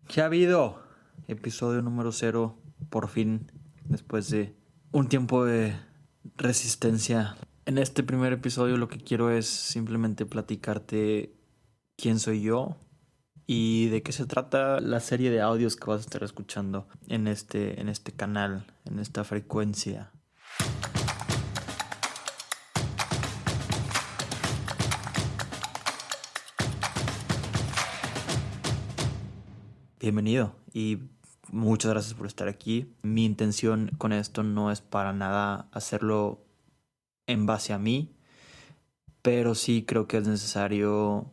¿Qué ha habido? Episodio número 0, por fin, después de un tiempo de resistencia. En este primer episodio lo que quiero es simplemente platicarte quién soy yo y de qué se trata la serie de audios que vas a estar escuchando en este canal, en esta frecuencia. Bienvenido y muchas gracias por estar aquí. Mi intención con esto no es para nada hacerlo en base a mí, pero sí creo que es necesario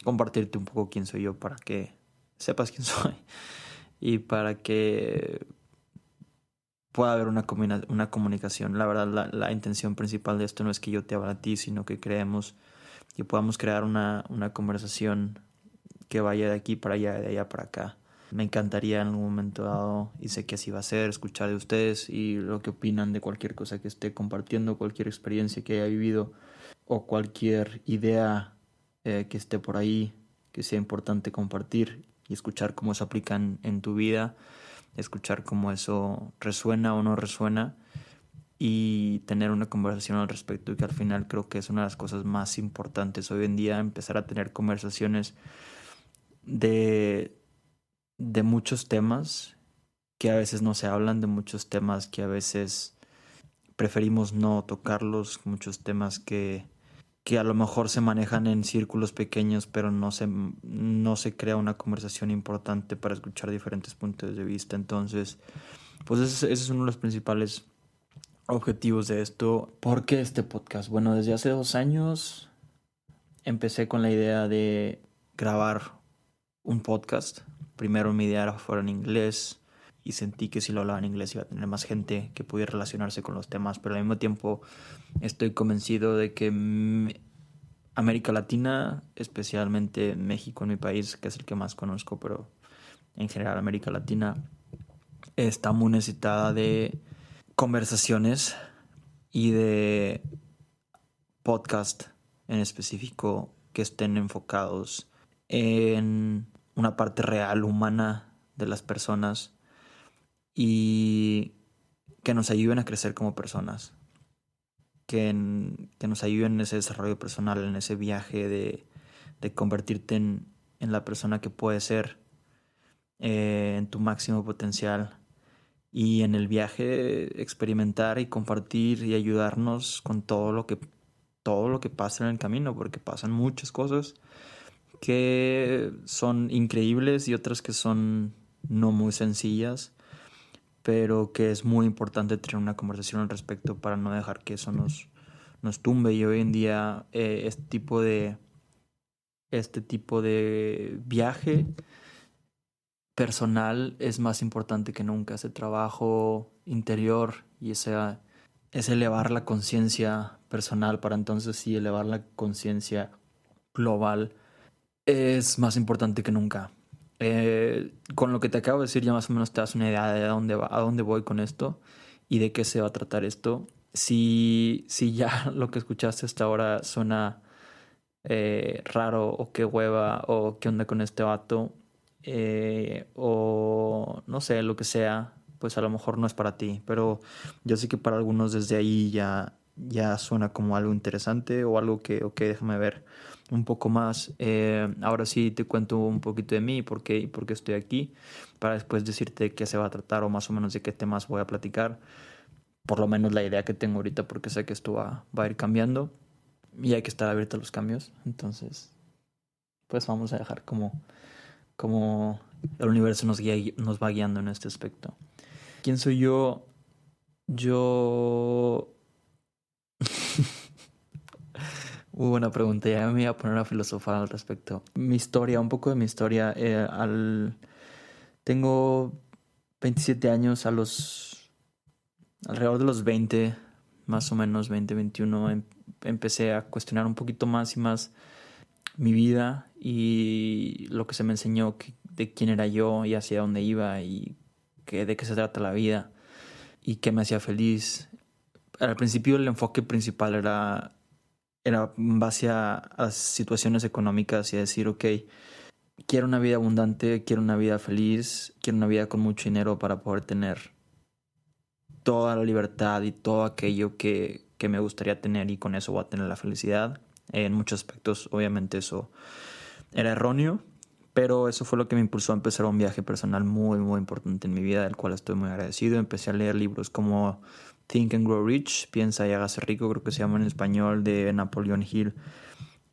compartirte un poco quién soy yo para que sepas quién soy y para que pueda haber una comunicación. La verdad, la intención principal de esto no es que yo te hable a ti, sino que que podamos crear una conversación que vaya de aquí para allá, de allá para acá. Me encantaría en algún momento dado, y sé que así va a ser, escuchar de ustedes y lo que opinan de cualquier cosa que esté compartiendo, cualquier experiencia que haya vivido o cualquier idea que esté por ahí, que sea importante compartir y escuchar cómo se aplica en tu vida, escuchar cómo eso resuena o no resuena y tener una conversación al respecto, y que al final creo que es una de las cosas más importantes hoy en día, empezar a tener conversaciones de, de muchos temas que a veces no se hablan, de muchos temas que a veces preferimos no tocarlos, muchos temas que a lo mejor se manejan en círculos pequeños, pero no se crea una conversación importante para escuchar diferentes puntos de vista. Entonces, pues ese es uno de los principales objetivos de esto. ¿Por qué este podcast? Bueno, desde hace 2 años empecé con la idea de grabar un podcast. Primero mi idea era fuera en inglés y sentí que si lo hablaba en inglés iba a tener más gente que pudiera relacionarse con los temas, pero al mismo tiempo estoy convencido de que América Latina, especialmente México, en mi país, que es el que más conozco, pero en general América Latina, está muy necesitada de conversaciones y de podcast en específico que estén enfocados en una parte real, humana de las personas y que nos ayuden a crecer como personas, que nos ayuden en ese desarrollo personal, en ese viaje de convertirte en la persona que puedes ser, en tu máximo potencial, y en el viaje experimentar y compartir y ayudarnos con todo lo que pasa en el camino, porque pasan muchas cosas que son increíbles y otras que son no muy sencillas, pero que es muy importante tener una conversación al respecto para no dejar que eso nos tumbe. Y hoy en día este tipo de viaje personal es más importante que nunca. Ese trabajo interior y ese elevar la conciencia personal para entonces sí elevar la conciencia global es más importante que nunca. Con lo que te acabo de decir ya más o menos te das una idea de a dónde voy con esto y de qué se va a tratar esto. Si ya lo que escuchaste hasta ahora suena raro o qué hueva o qué onda con este vato, o no sé, lo que sea, pues a lo mejor no es para ti, pero yo sé que para algunos desde ahí ya suena como algo interesante o algo que, ok, déjame ver un poco más. Ahora sí te cuento un poquito de mí y por qué estoy aquí, para después decirte de qué se va a tratar o más o menos de qué temas voy a platicar, por lo menos la idea que tengo ahorita, porque sé que esto va a ir cambiando y hay que estar abierto a los cambios. Entonces, pues vamos a dejar como el universo nos va guiando en este aspecto. ¿Quién soy yo? Yo... Buena pregunta, ya me iba a poner a filosofar al respecto. Mi historia, un poco de mi historia. Tengo 27 años, alrededor de los 20, más o menos 20, 21, empecé a cuestionar un poquito más y más mi vida y lo que se me enseñó de quién era yo y hacia dónde iba y de qué se trata la vida y qué me hacía feliz. Al principio el enfoque principal era en base a situaciones económicas y a decir, ok, quiero una vida abundante, quiero una vida feliz, quiero una vida con mucho dinero para poder tener toda la libertad y todo aquello que me gustaría tener, y con eso voy a tener la felicidad. En muchos aspectos, obviamente, eso era erróneo, pero eso fue lo que me impulsó a empezar un viaje personal muy, muy importante en mi vida, del cual estoy muy agradecido. Empecé a leer libros como Think and Grow Rich, Piensa y hágase rico, creo que se llama en español, de Napoleon Hill,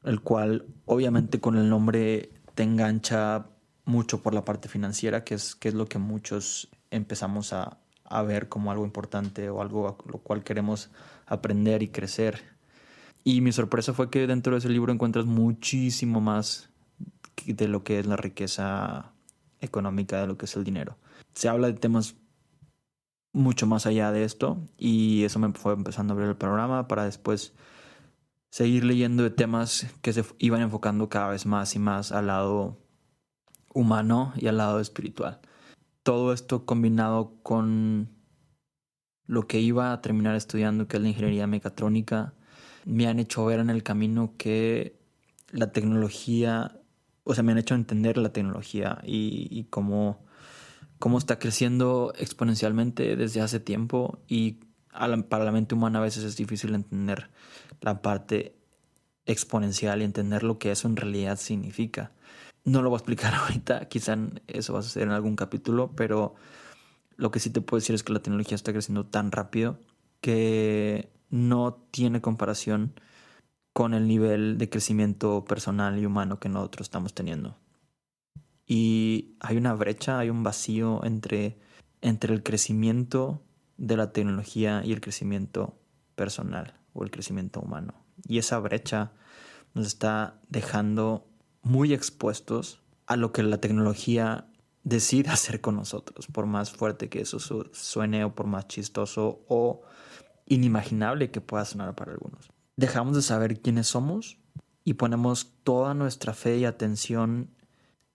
el cual obviamente con el nombre te engancha mucho por la parte financiera, que es lo que muchos empezamos a ver como algo importante o algo a lo cual queremos aprender y crecer. Y mi sorpresa fue que dentro de ese libro encuentras muchísimo más de lo que es la riqueza económica, de lo que es el dinero. Se habla de temas mucho más allá de esto, y eso me fue empezando a abrir el panorama para después seguir leyendo de temas que se iban enfocando cada vez más y más al lado humano y al lado espiritual. Todo esto combinado con lo que iba a terminar estudiando, que es la ingeniería mecatrónica, me han hecho ver en el camino que la tecnología, o sea, me han hecho entender la tecnología y cómo está creciendo exponencialmente desde hace tiempo, y para la mente humana a veces es difícil entender la parte exponencial y entender lo que eso en realidad significa. No lo voy a explicar ahorita, quizá eso va a suceder en algún capítulo, pero lo que sí te puedo decir es que la tecnología está creciendo tan rápido que no tiene comparación con el nivel de crecimiento personal y humano que nosotros estamos teniendo. Y hay una brecha, hay un vacío entre el crecimiento de la tecnología y el crecimiento personal o el crecimiento humano. Y esa brecha nos está dejando muy expuestos a lo que la tecnología decide hacer con nosotros, por más fuerte que eso suene, o por más chistoso o inimaginable que pueda sonar para algunos. Dejamos de saber quiénes somos y ponemos toda nuestra fe y atención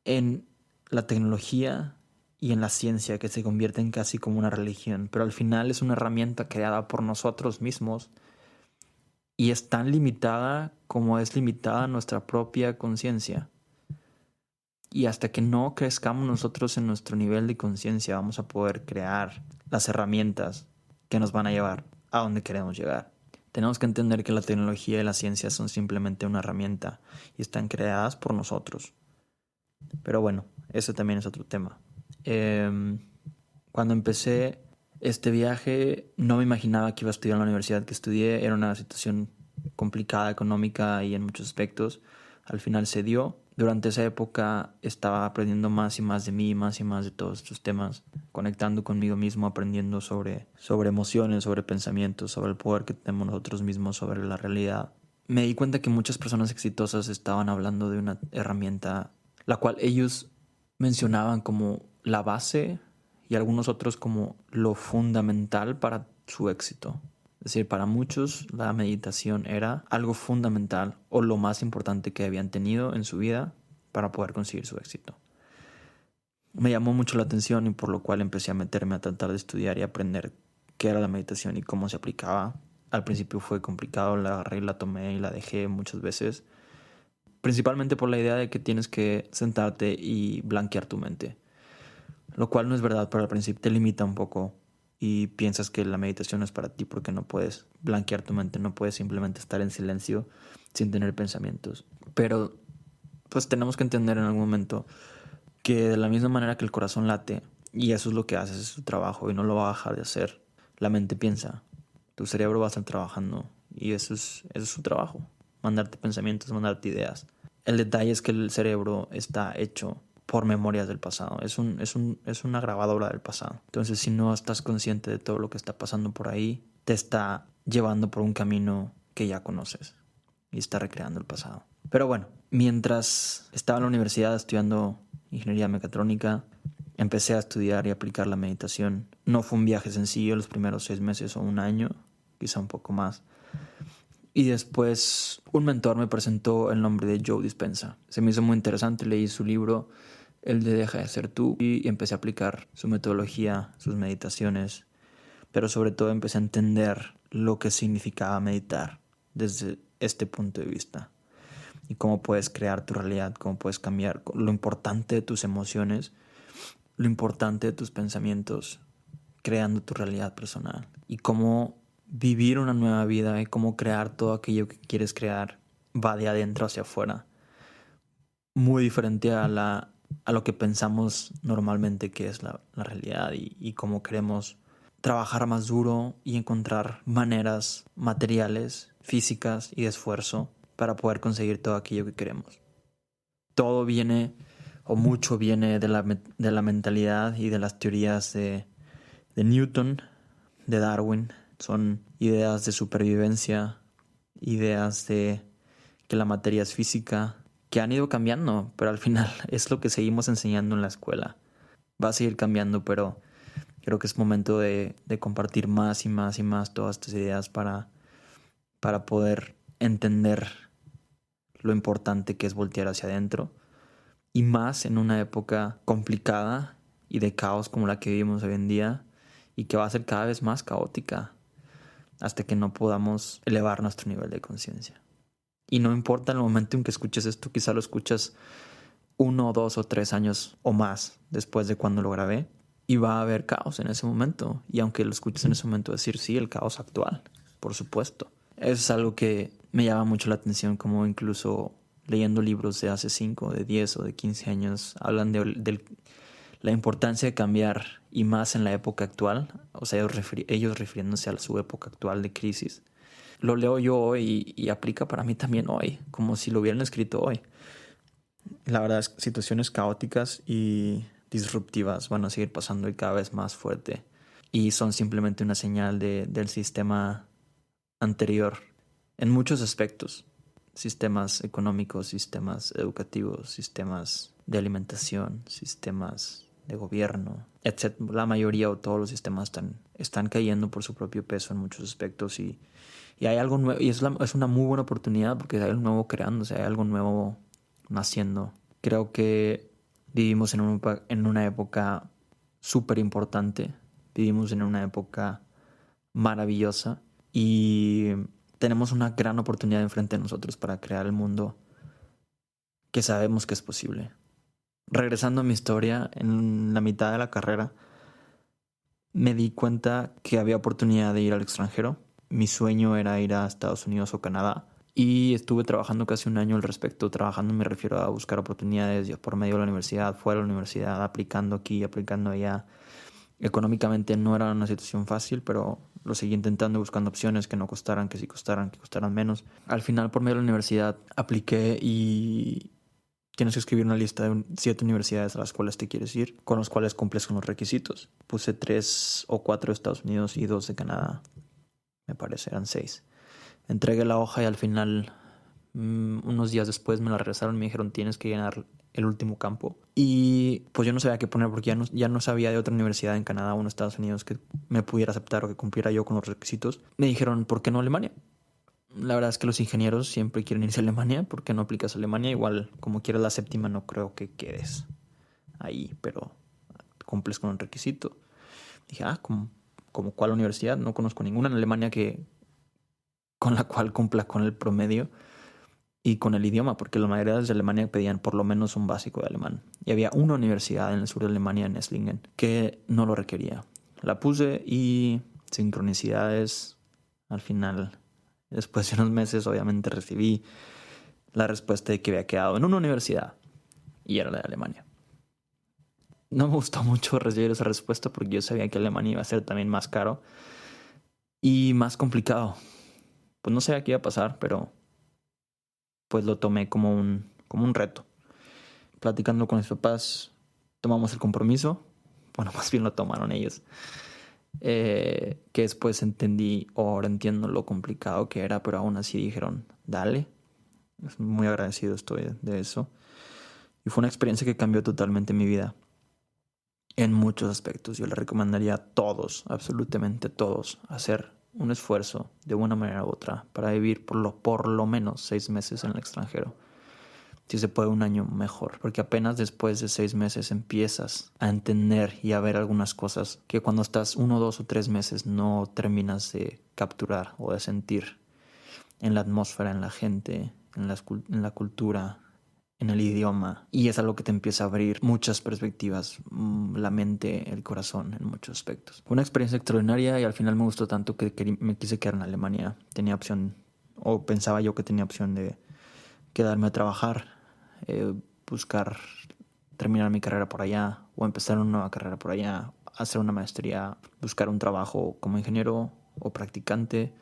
en la tecnología y en la ciencia, que se convierte en casi como una religión, pero al final es una herramienta creada por nosotros mismos y es tan limitada como es limitada nuestra propia conciencia. Y hasta que no crezcamos nosotros en nuestro nivel de conciencia, vamos a poder crear las herramientas que nos van a llevar a donde queremos llegar. Tenemos que entender que la tecnología y la ciencia son simplemente una herramienta y están creadas por nosotros. Pero bueno, ese también es otro tema. Cuando empecé este viaje, no me imaginaba que iba a estudiar en la universidad que estudié. Era una situación complicada, económica y en muchos aspectos. Al final se dio. Durante esa época estaba aprendiendo más y más de mí, más y más de todos estos temas, conectando conmigo mismo, aprendiendo sobre emociones, sobre pensamientos, sobre el poder que tenemos nosotros mismos sobre la realidad. Me di cuenta que muchas personas exitosas estaban hablando de una herramienta la cual ellos mencionaban como la base y algunos otros como lo fundamental para su éxito. Es decir, para muchos la meditación era algo fundamental o lo más importante que habían tenido en su vida para poder conseguir su éxito. Me llamó mucho la atención y por lo cual empecé a meterme a tratar de estudiar y aprender qué era la meditación y cómo se aplicaba. Al principio fue complicado, la agarré y la tomé y la dejé muchas veces, principalmente por la idea de que tienes que sentarte y blanquear tu mente, lo cual no es verdad, pero al principio te limita un poco y piensas que la meditación es para ti porque no puedes blanquear tu mente, no puedes simplemente estar en silencio sin tener pensamientos. Pero pues tenemos que entender en algún momento que de la misma manera que el corazón late, y eso es lo que haces, es su trabajo y no lo va a dejar de hacer, la mente piensa, tu cerebro va a estar trabajando y eso es su trabajo, mandarte pensamientos, mandarte ideas. El detalle es que el cerebro está hecho por memorias del pasado. Es una grabadora del pasado. Entonces, si no estás consciente de todo lo que está pasando por ahí, te está llevando por un camino que ya conoces y está recreando el pasado. Pero bueno, mientras estaba en la universidad estudiando ingeniería mecatrónica, empecé a estudiar y aplicar la meditación. No fue un viaje sencillo los primeros 6 meses o un año, quizá un poco más. Y después un mentor me presentó el nombre de Joe Dispenza. Se me hizo muy interesante, leí su libro, el de Deja de ser tú, y empecé a aplicar su metodología, sus meditaciones, pero sobre todo empecé a entender lo que significaba meditar desde este punto de vista. y cómo puedes crear tu realidad, cómo puedes cambiar lo importante de tus emociones, lo importante de tus pensamientos, creando tu realidad personal y cómo vivir una nueva vida y cómo crear todo aquello que quieres crear va de adentro hacia afuera. Muy diferente a lo que pensamos normalmente que es la realidad y cómo queremos trabajar más duro y encontrar maneras materiales, físicas y de esfuerzo para poder conseguir todo aquello que queremos. Todo viene o mucho viene de la mentalidad y de las teorías de Newton, de Darwin. Son ideas de supervivencia, ideas de que la materia es física, que han ido cambiando, pero al final es lo que seguimos enseñando en la escuela. Va a seguir cambiando, pero creo que es momento de compartir más y más y más todas estas ideas para poder entender lo importante que es voltear hacia adentro. Y más en una época complicada y de caos como la que vivimos hoy en día y que va a ser cada vez más caótica hasta que no podamos elevar nuestro nivel de conciencia. Y no importa el momento en que escuches esto, quizá lo escuchas 1, 2 o 3 años o más después de cuando lo grabé y va a haber caos en ese momento. Y aunque lo escuches en ese momento decir, sí, el caos actual, por supuesto. Eso es algo que me llama mucho la atención, como incluso leyendo libros de hace 5, de 10 o de 15 años hablan de la importancia de cambiar y más en la época actual, o sea, ellos refiriéndose a su época actual de crisis. Lo leo yo hoy y aplica para mí también hoy, como si lo hubieran escrito hoy. La verdad es que situaciones caóticas y disruptivas van a seguir pasando y cada vez más fuerte. Y son simplemente una señal del sistema anterior en muchos aspectos. Sistemas económicos, sistemas educativos, sistemas de alimentación, sistemas de gobierno, etc. La mayoría o todos los sistemas están cayendo por su propio peso en muchos aspectos y hay algo nuevo. Y es una muy buena oportunidad porque hay algo nuevo creándose, hay algo nuevo naciendo. Creo que vivimos en una época súper importante. Vivimos en una época maravillosa y tenemos una gran oportunidad enfrente de nosotros para crear el mundo que sabemos que es posible. Regresando a mi historia, en la mitad de la carrera me di cuenta que había oportunidad de ir al extranjero. Mi sueño era ir a Estados Unidos o Canadá y estuve trabajando casi un año al respecto. Trabajando me refiero a buscar oportunidades por medio de la universidad, fuera de la universidad, aplicando aquí, aplicando allá. Económicamente no era una situación fácil, pero lo seguí intentando, buscando opciones que no costaran, que sí costaran, que costaran menos. Al final, por medio de la universidad, apliqué y tienes que escribir una lista de 7 universidades a las cuales te quieres ir, con los cuales cumples con los requisitos. Puse 3 o 4 de Estados Unidos y 2 de Canadá. Me parece, eran 6. Entregué la hoja y al final, unos días después, me la regresaron y me dijeron, tienes que llenar el último campo. Y pues yo no sabía qué poner porque ya no sabía de otra universidad en Canadá o en Estados Unidos que me pudiera aceptar o que cumpliera yo con los requisitos. Me dijeron, ¿por qué no Alemania? La verdad es que los ingenieros siempre quieren irse a Alemania. ¿Por qué no aplicas a Alemania? Igual, como quieras la séptima, no creo que quedes ahí, pero cumples con el requisito. Dije, ¿como cuál universidad? No conozco ninguna en Alemania con la cual cumpla con el promedio y con el idioma, porque la mayoría de Alemania pedían por lo menos un básico de alemán. Y había una universidad en el sur de Alemania, en Esslingen, que no lo requería. La puse y sincronicidades, al final, después de unos meses, obviamente recibí la respuesta de que había quedado en una universidad y era la de Alemania. No me gustó mucho recibir esa respuesta porque yo sabía que Alemania iba a ser también más caro y más complicado. Pues no sabía qué iba a pasar, pero pues lo tomé como un reto. Platicando con mis papás, tomamos el compromiso. Bueno, más bien lo tomaron ellos. Que después entendí, o ahora entiendo lo complicado que era, pero aún así dijeron, dale. Muy agradecido estoy de eso. Y fue una experiencia que cambió totalmente mi vida. En muchos aspectos. Yo le recomendaría a todos, absolutamente todos, hacer un esfuerzo de una manera u otra para vivir por lo menos 6 meses en el extranjero. Si se puede, un año mejor, porque apenas después de 6 meses empiezas a entender y a ver algunas cosas que cuando estás 1, 2 o 3 meses no terminas de capturar o de sentir en la atmósfera, en la gente, en la cultura, en el idioma. Y es algo que te empieza a abrir muchas perspectivas, la mente, el corazón, en muchos aspectos. Fue una experiencia extraordinaria y al final me gustó tanto que me quise quedar en Alemania. Tenía opción, o pensaba yo que tenía opción de quedarme a trabajar, buscar terminar mi carrera por allá o empezar una nueva carrera por allá, hacer una maestría, buscar un trabajo como ingeniero o practicante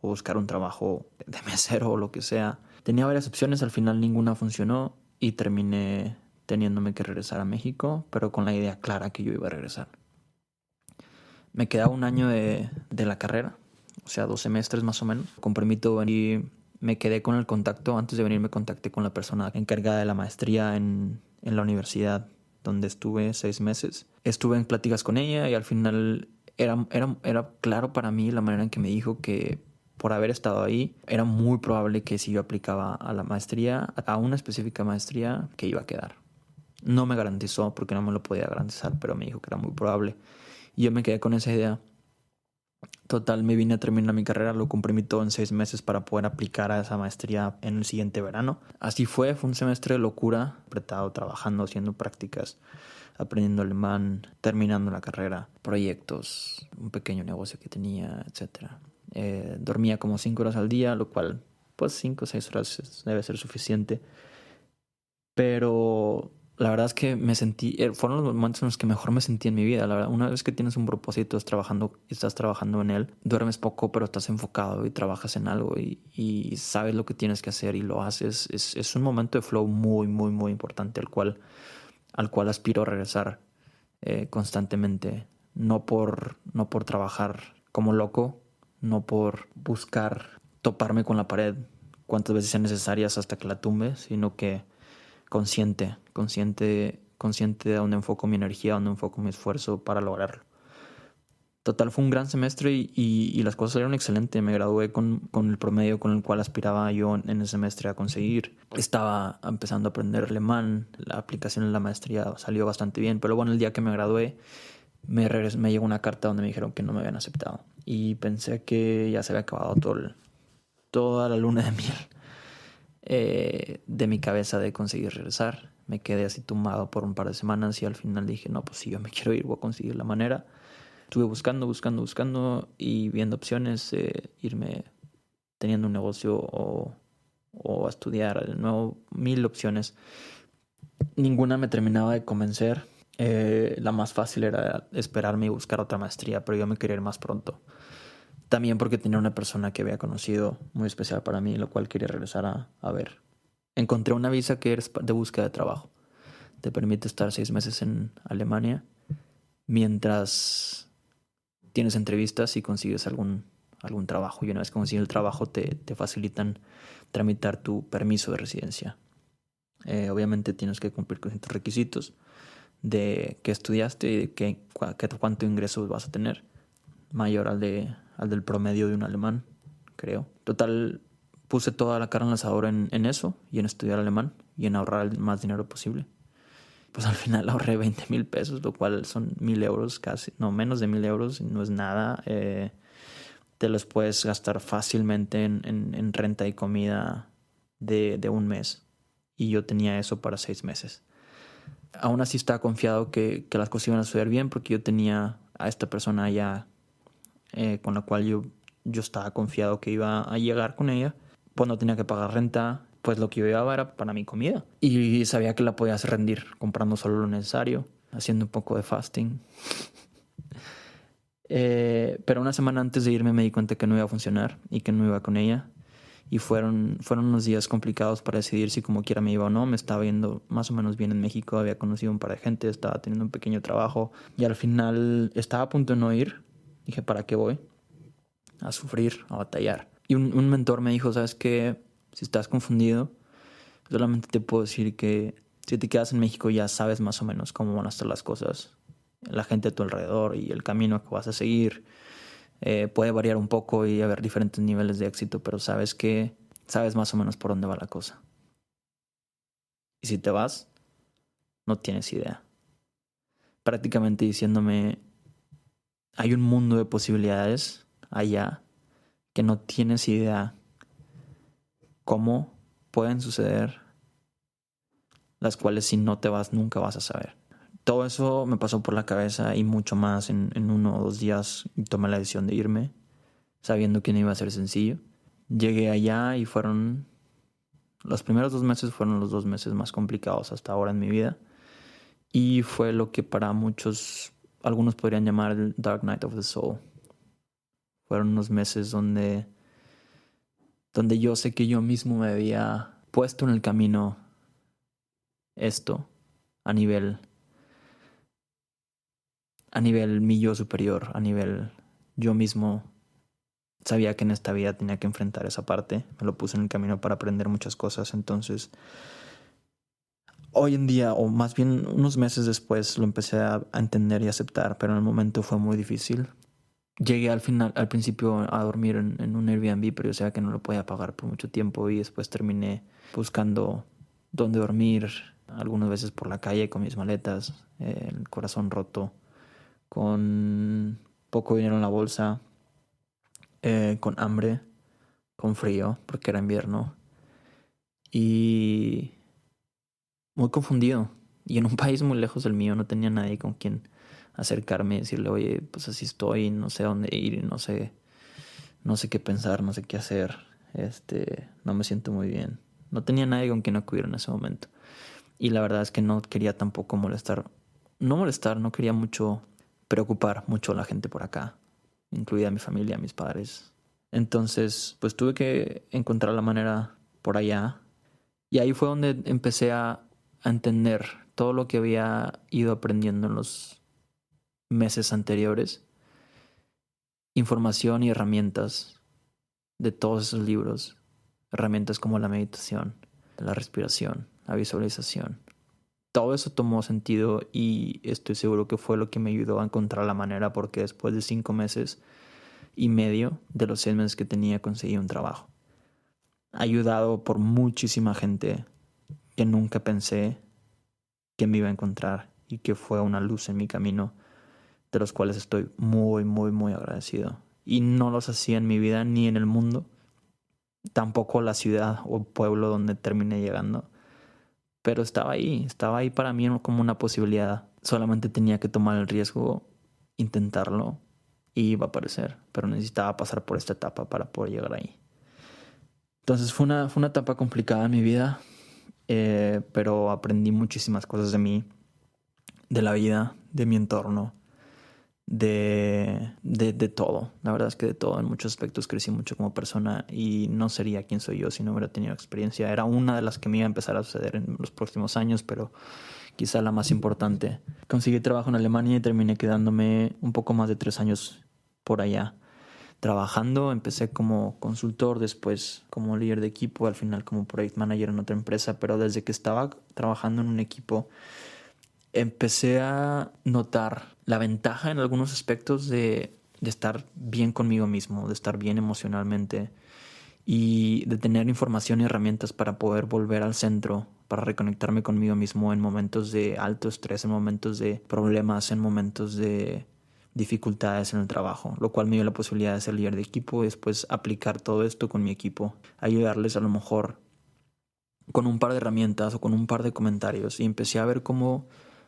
o buscar un trabajo de mesero o lo que sea. Tenía varias opciones, al final ninguna funcionó y terminé teniéndome que regresar a México, pero con la idea clara que yo iba a regresar. Me quedaba un año de la carrera, o sea, 2 semestres más o menos. Con permito y me quedé con el contacto. Antes de venir me contacté con la persona encargada de la maestría en la universidad donde estuve 6 meses. Estuve en pláticas con ella y al final era claro para mí la manera en que me dijo que por haber estado ahí era muy probable que si yo aplicaba a la maestría, a una específica maestría, que iba a quedar. No me garantizó porque no me lo podía garantizar, pero me dijo que era muy probable. Y yo me quedé con esa idea. Total, me vine a terminar mi carrera, lo comprimí todo en 6 meses para poder aplicar a esa maestría en el siguiente verano. Así fue un semestre de locura, apretado, trabajando, haciendo prácticas, aprendiendo alemán, terminando la carrera, proyectos, un pequeño negocio que tenía, etc. Dormía como 5 horas al día, lo cual, pues 5 o 6 horas debe ser suficiente. Pero la verdad es que me sentí, fueron los momentos en los que mejor me sentí en mi vida. La verdad, una vez que tienes un propósito, estás trabajando en él, duermes poco, pero estás enfocado y trabajas en algo y sabes lo que tienes que hacer y lo haces. Es un momento de flow muy, muy, muy importante al cual aspiro a regresar constantemente. No por trabajar como loco, no por buscar toparme con la pared cuantas veces sean necesarias hasta que la tumbe, sino que consciente de dónde enfoco mi energía, dónde enfoco mi esfuerzo para lograrlo. Total, fue un gran semestre y las cosas salieron excelentes. Me gradué con el promedio con el cual aspiraba yo en el semestre a conseguir. Estaba empezando a aprender alemán, la aplicación en la maestría salió bastante bien, pero bueno, el día que me gradué me llegó una carta donde me dijeron que no me habían aceptado y pensé que ya se había acabado toda la luna de miel de mi cabeza de conseguir regresar. Me quedé así tumbado por un par de semanas y al final dije, no, pues si yo me quiero ir, voy a conseguir la manera. Estuve buscando y viendo opciones, irme teniendo un negocio o a estudiar de nuevo, 1000 opciones. Ninguna me terminaba de convencer. La más fácil era esperarme y buscar otra maestría, pero yo me quería ir más pronto. También porque tenía una persona que había conocido muy especial para mí, lo cual quería regresar a ver. Encontré una visa que es de búsqueda de trabajo. Te permite estar 6 meses en Alemania mientras tienes entrevistas y consigues algún trabajo. Y una vez que consigues el trabajo te facilitan tramitar tu permiso de residencia. Obviamente tienes que cumplir con ciertos requisitos de qué estudiaste y de cuánto ingresos vas a tener. Mayor al del promedio de un alemán, creo. Total, puse toda la carne al asador en eso y en estudiar alemán y en ahorrar el más dinero posible. Pues al final ahorré 20,000 pesos, lo cual son 1,000 euros casi, no, menos de 1,000 euros, no es nada. Te los puedes gastar fácilmente en renta y comida de un mes. Y yo tenía eso para 6 meses. Aún así estaba confiado que las cosas iban a suceder bien porque yo tenía a esta persona ya con la cual yo estaba confiado que iba a llegar con ella. Pues no tenía que pagar renta, pues lo que yo llevaba era para mi comida. Y sabía que la podías rendir comprando solo lo necesario, haciendo un poco de fasting. Pero una semana antes de irme me di cuenta que no iba a funcionar y que no iba con ella. Y fueron unos días complicados para decidir si como quiera me iba o no. Me estaba yendo más o menos bien en México, había conocido un par de gente, estaba teniendo un pequeño trabajo. Y al final estaba a punto de no ir. Dije, ¿para qué voy? A sufrir, a batallar. Y un mentor me dijo, ¿sabes qué? Si estás confundido, solamente te puedo decir que si te quedas en México ya sabes más o menos cómo van a estar las cosas. La gente a tu alrededor y el camino que vas a seguir. Puede variar un poco y haber diferentes niveles de éxito, pero sabes más o menos por dónde va la cosa. Y si te vas, no tienes idea. Prácticamente diciéndome, hay un mundo de posibilidades allá que no tienes idea cómo pueden suceder, las cuales si no te vas nunca vas a saber. Todo eso me pasó por la cabeza y mucho más en 1 o 2 días tomé la decisión de irme, sabiendo que no iba a ser sencillo. Llegué allá y los primeros 2 meses fueron los 2 meses más complicados hasta ahora en mi vida. Y fue lo que para algunos podrían llamar el Dark Night of the Soul. Fueron unos meses donde yo sé que yo mismo me había puesto en el camino esto a nivel mi yo superior, a nivel yo mismo sabía que en esta vida tenía que enfrentar esa parte. Me lo puse en el camino para aprender muchas cosas. Entonces, hoy en día, o más bien unos meses después, lo empecé a entender y aceptar, pero en el momento fue muy difícil. Llegué al principio a dormir en un Airbnb, pero yo sabía que no lo podía pagar por mucho tiempo y después terminé buscando dónde dormir, algunas veces por la calle con mis maletas, el corazón roto, con poco dinero en la bolsa, con hambre, con frío, porque era invierno, y muy confundido. Y en un país muy lejos del mío, no tenía nadie con quien acercarme y decirle, oye, pues así estoy, no sé a dónde ir, no sé qué pensar, no sé qué hacer, no me siento muy bien. No tenía nadie con quien acudir en ese momento. Y la verdad es que no quería tampoco no quería preocupar mucho a la gente por acá, incluida mi familia, mis padres. Entonces, pues tuve que encontrar la manera por allá. Y ahí fue donde empecé a entender todo lo que había ido aprendiendo en los meses anteriores. Información y herramientas de todos esos libros. Herramientas como la meditación, la respiración, la visualización. Todo eso tomó sentido y estoy seguro que fue lo que me ayudó a encontrar la manera, porque después de 5 meses y medio de los 6 meses que tenía conseguí un trabajo. Ayudado por muchísima gente que nunca pensé que me iba a encontrar y que fue una luz en mi camino, de los cuales estoy muy, muy, muy agradecido. Y no los hacía en mi vida ni en el mundo, tampoco la ciudad o pueblo donde terminé llegando. Pero estaba ahí para mí como una posibilidad. Solamente tenía que tomar el riesgo, intentarlo y iba a aparecer. Pero necesitaba pasar por esta etapa para poder llegar ahí. Entonces fue una etapa complicada en mi vida, pero aprendí muchísimas cosas de mí, de la vida, de mi entorno, de todo. La verdad es que de todo. En muchos aspectos crecí mucho como persona y no sería quien soy yo si no hubiera tenido experiencia. Era una de las que me iba a empezar a suceder en los próximos años, pero quizá la más importante. Conseguí trabajo en Alemania y terminé quedándome un poco más de 3 años por allá trabajando. Empecé como consultor, después como líder de equipo, al final como project manager en otra empresa, pero desde que estaba trabajando en un equipo empecé a notar la ventaja en algunos aspectos de estar bien conmigo mismo, de estar bien emocionalmente y de tener información y herramientas para poder volver al centro, para reconectarme conmigo mismo en momentos de alto estrés, en momentos de problemas, en momentos de dificultades en el trabajo, lo cual me dio la posibilidad de ser líder de equipo y después aplicar todo esto con mi equipo, ayudarles a lo mejor con un par de herramientas o con un par de comentarios, y empecé a ver cómo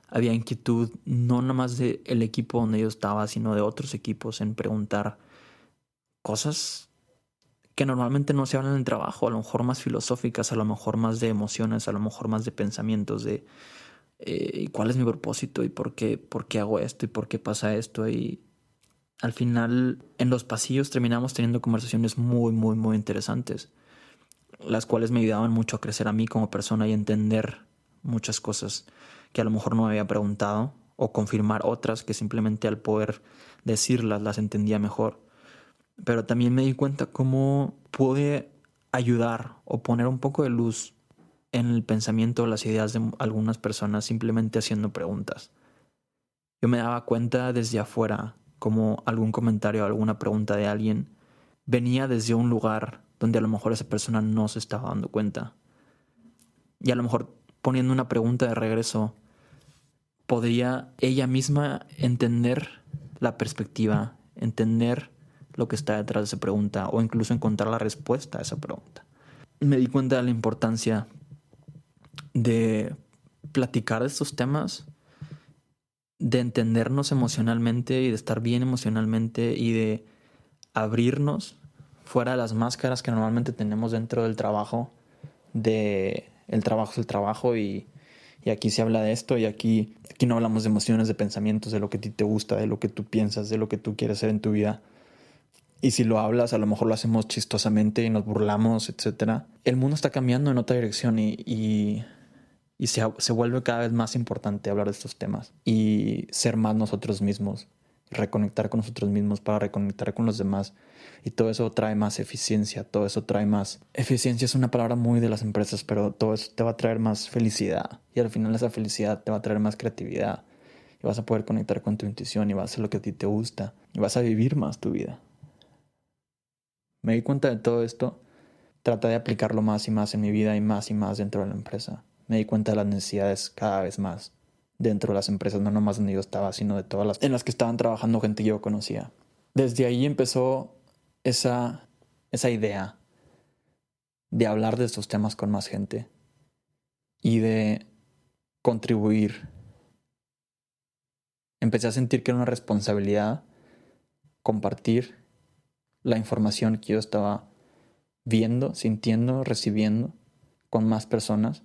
había inquietud no nada más del equipo donde yo estaba, sino de otros equipos en preguntar cosas que normalmente no se hablan en el trabajo, a lo mejor más filosóficas, a lo mejor más de emociones, a lo mejor más de pensamientos de cuál es mi propósito y por qué hago esto y por qué pasa esto. Y al final en los pasillos terminamos teniendo conversaciones muy, muy, muy interesantes, las cuales me ayudaban mucho a crecer a mí como persona y entender muchas cosas que a lo mejor no me había preguntado, o confirmar otras que simplemente al poder decirlas las entendía mejor. Pero también me di cuenta cómo pude ayudar o poner un poco de luz en el pensamiento o las ideas de algunas personas simplemente haciendo preguntas. Yo me daba cuenta desde afuera como algún comentario o alguna pregunta de alguien venía desde un lugar donde a lo mejor esa persona no se estaba dando cuenta. Y a lo mejor poniendo una pregunta de regreso, podría ella misma entender la perspectiva, entender lo que está detrás de esa pregunta o incluso encontrar la respuesta a esa pregunta. me di cuenta de la importancia de platicar de estos temas, de entendernos emocionalmente y de estar bien emocionalmente y de abrirnos fuera de las máscaras que normalmente tenemos dentro del trabajo, de el trabajo es el trabajo y aquí se habla de esto y aquí no hablamos de emociones, de pensamientos, de lo que a ti te gusta, de lo que tú piensas, de lo que tú quieres hacer en tu vida. Y si lo hablas, a lo mejor lo hacemos chistosamente y nos burlamos, etcétera. El mundo está cambiando en otra dirección y se vuelve cada vez más importante hablar de estos temas y ser más nosotros mismos, reconectar con nosotros mismos para reconectar con los demás. Y todo eso trae más eficiencia, todo eso trae más... Eficiencia es una palabra muy de las empresas, pero todo eso te va a traer más felicidad. Y al final esa felicidad te va a traer más creatividad. Y vas a poder conectar con tu intuición y vas a hacer lo que a ti te gusta. Y vas a vivir más tu vida. Me di cuenta de todo esto. Traté de aplicarlo más y más en mi vida y más dentro de la empresa. Me di cuenta de las necesidades cada vez más dentro de las empresas, no nomás donde yo estaba, sino de todas las en las que estaban trabajando gente que yo conocía. Desde ahí empezó esa idea de hablar de estos temas con más gente y de contribuir. Empecé a sentir que era una responsabilidad compartir la información que yo estaba viendo, sintiendo, recibiendo con más personas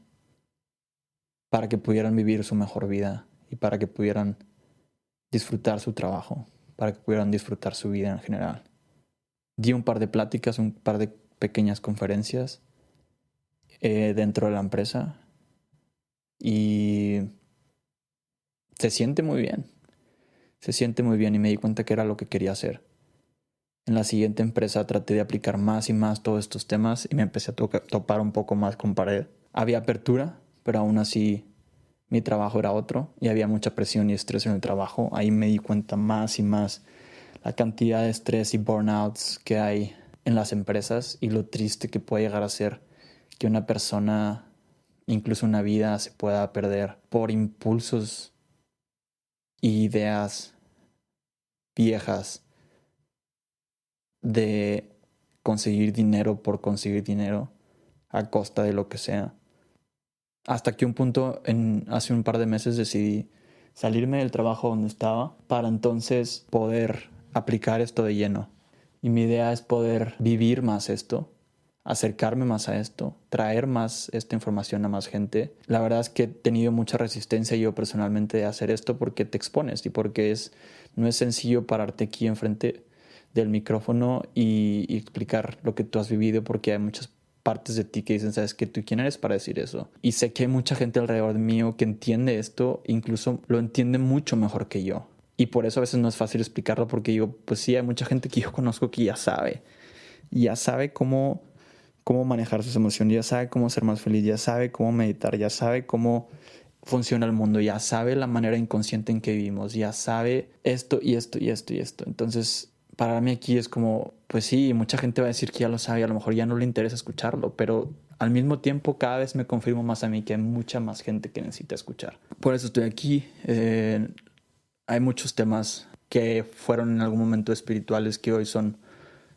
para que pudieran vivir su mejor vida y para que pudieran disfrutar su trabajo, para que pudieran disfrutar su vida en general. Di un par de pláticas, un par de pequeñas conferencias dentro de la empresa y se siente muy bien. Se siente muy bien y me di cuenta que era lo que quería hacer. En la siguiente empresa traté de aplicar más y más todos estos temas y me empecé a topar un poco más con pared. Había apertura, pero aún así mi trabajo era otro y había mucha presión y estrés en el trabajo. Ahí me di cuenta más y más la cantidad de estrés y burnouts que hay en las empresas y lo triste que puede llegar a ser que una persona, incluso una vida, se pueda perder por impulsos y ideas viejas de conseguir dinero por conseguir dinero a costa de lo que sea. Hasta que un punto, hace un par de meses, decidí salirme del trabajo donde estaba para entonces poder aplicar esto de lleno. Y mi idea es poder vivir más esto, acercarme más a esto, traer más esta información a más gente. La verdad es que he tenido mucha resistencia yo personalmente a hacer esto porque te expones y porque no es sencillo pararte aquí enfrente del micrófono y explicar lo que tú has vivido porque hay muchas partes de ti que dicen, ¿sabes qué? ¿Tú quién eres para decir eso? Y sé que hay mucha gente alrededor de mí que entiende esto, incluso lo entiende mucho mejor que yo. Y por eso a veces no es fácil explicarlo porque digo, pues sí, hay mucha gente que yo conozco que ya sabe cómo manejar sus emociones, ya sabe cómo ser más feliz, ya sabe cómo meditar, ya sabe cómo funciona el mundo, ya sabe la manera inconsciente en que vivimos, ya sabe esto y esto y esto y esto. Entonces, para mí aquí es como, pues sí, mucha gente va a decir que ya lo sabe, a lo mejor ya no le interesa escucharlo, pero al mismo tiempo cada vez me confirmo más a mí que hay mucha más gente que necesita escuchar. Por eso estoy aquí. Hay muchos temas que fueron en algún momento espirituales que hoy son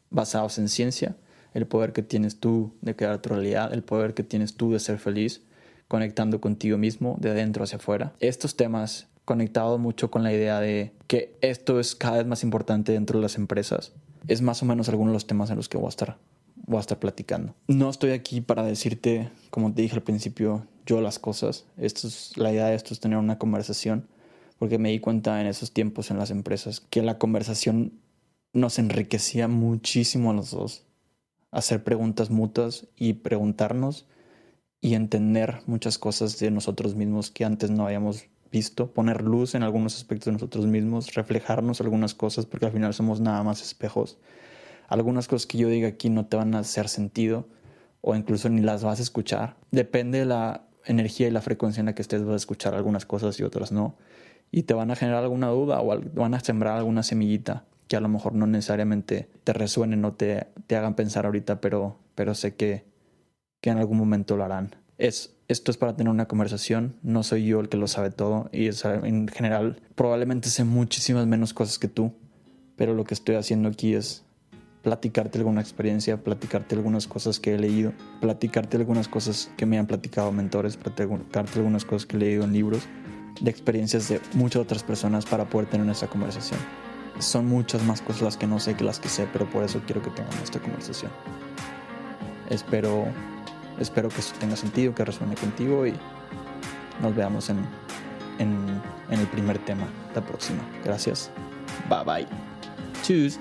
basados en ciencia. El poder que tienes tú de crear tu realidad, el poder que tienes tú de ser feliz, conectando contigo mismo de adentro hacia afuera. Estos temas conectado mucho con la idea de que esto es cada vez más importante dentro de las empresas. Es más o menos algunos de los temas en los que voy a estar platicando. No estoy aquí para decirte, como te dije al principio, yo las cosas. La idea de esto es tener una conversación, porque me di cuenta en esos tiempos en las empresas que la conversación nos enriquecía muchísimo a los dos. Hacer preguntas mutuas y preguntarnos y entender muchas cosas de nosotros mismos que antes no habíamos visto, poner luz en algunos aspectos de nosotros mismos, reflejarnos algunas cosas, porque al final somos nada más espejos. Algunas cosas que yo diga aquí no te van a hacer sentido o incluso ni las vas a escuchar. Depende de la energía y la frecuencia en la que estés, vas a escuchar algunas cosas y otras no. Y te van a generar alguna duda o van a sembrar alguna semillita que a lo mejor no necesariamente te resuenen o te hagan pensar ahorita, pero sé que en algún momento lo harán. Esto es para tener una conversación, no soy yo el que lo sabe todo y en general probablemente sé muchísimas menos cosas que tú, pero lo que estoy haciendo aquí es platicarte alguna experiencia, platicarte algunas cosas que he leído, platicarte algunas cosas que me han platicado mentores, platicarte algunas cosas que he leído en libros, de experiencias de muchas otras personas para poder tener esta conversación. Son muchas más cosas las que no sé que las que sé, pero por eso quiero que tengamos esta conversación. Espero que esto tenga sentido, que resuene contigo y nos veamos en el primer tema la próxima. Gracias. Bye bye. Tschüss.